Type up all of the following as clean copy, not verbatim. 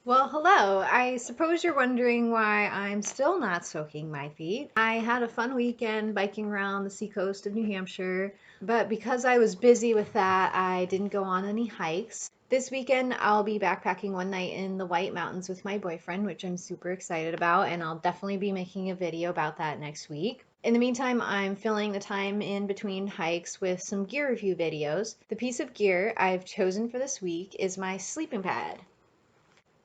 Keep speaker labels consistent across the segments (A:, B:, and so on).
A: Well, hello. I suppose you're wondering why I'm still not soaking my feet. I had a fun weekend biking around the seacoast of New Hampshire, but because I was busy with that, I didn't go on any hikes. This weekend, I'll be backpacking one night in the White Mountains with my boyfriend, which I'm super excited about, and I'll definitely be making a video about that next week. In the meantime, I'm filling the time in between hikes with some gear review videos. The piece of gear I've chosen for this week is my sleeping pad.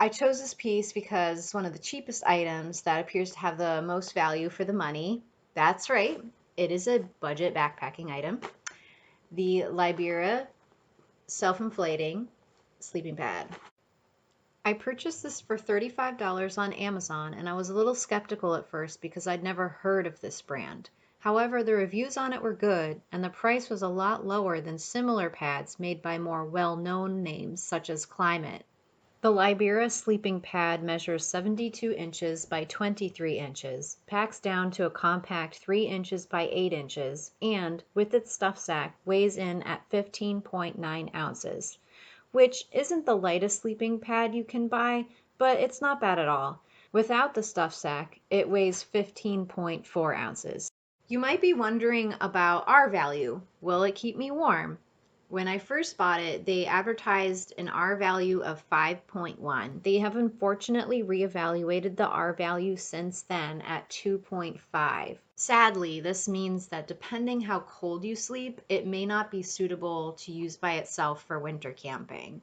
A: I chose this piece because it's one of the cheapest items that appears to have the most value for the money. That's right, it is a budget backpacking item. The Libera Self-Inflating Sleeping Pad. I purchased this for $35 on Amazon, and I was a little skeptical at first because I'd never heard of this brand. However, the reviews on it were good, and the price was a lot lower than similar pads made by more well-known names such as Climate. The Libera sleeping pad measures 72 inches by 23 inches, packs down to a compact 3 inches by 8 inches, and, with its stuff sack, weighs in at 15.9 ounces, which isn't the lightest sleeping pad you can buy, but it's not bad at all. Without the stuff sack, it weighs 15.4 ounces. You might be wondering about R value. Will it keep me warm? When I first bought it, they advertised an R value of 5.1. They have unfortunately reevaluated the R value since then at 2.5. Sadly, this means that depending how cold you sleep, it may not be suitable to use by itself for winter camping,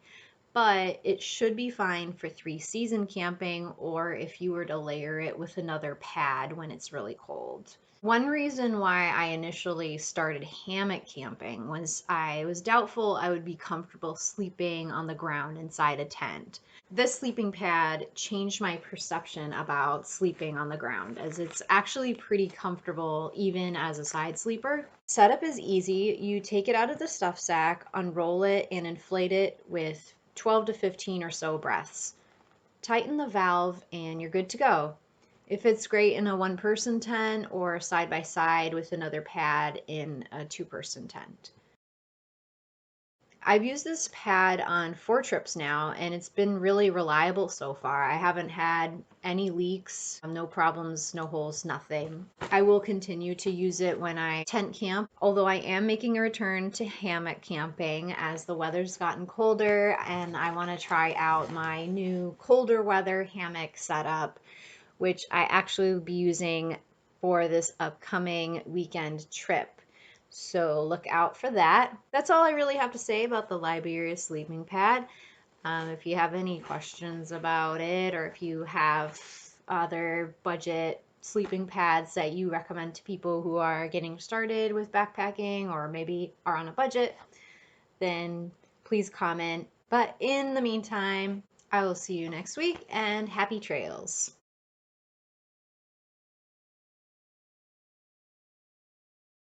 A: but it should be fine for 3-season camping or if you were to layer it with another pad when it's really cold. One reason why I initially started hammock camping was I was doubtful I would be comfortable sleeping on the ground inside a tent. This sleeping pad changed my perception about sleeping on the ground, as it's actually pretty comfortable even as a side sleeper. Setup is easy. You take it out of the stuff sack, unroll it, and inflate it with 12 to 15 or so breaths. Tighten the valve and you're good to go. It fits great in a one-person tent or side by side with another pad in a two-person tent. I've used this pad on 4 trips now, and it's been really reliable so far. I haven't had any leaks, no problems, no holes, nothing. I will continue to use it when I tent camp, although I am making a return to hammock camping as the weather's gotten colder and I want to try out my new colder weather hammock setup, which I actually will be using for this upcoming weekend trip. So look out for that. That's all I really have to say about the Liberia sleeping pad. If you have any questions about it, or if you have other budget sleeping pads that you recommend to people who are getting started with backpacking or maybe are on a budget, then please comment. But in the meantime, I will see you next week and happy trails.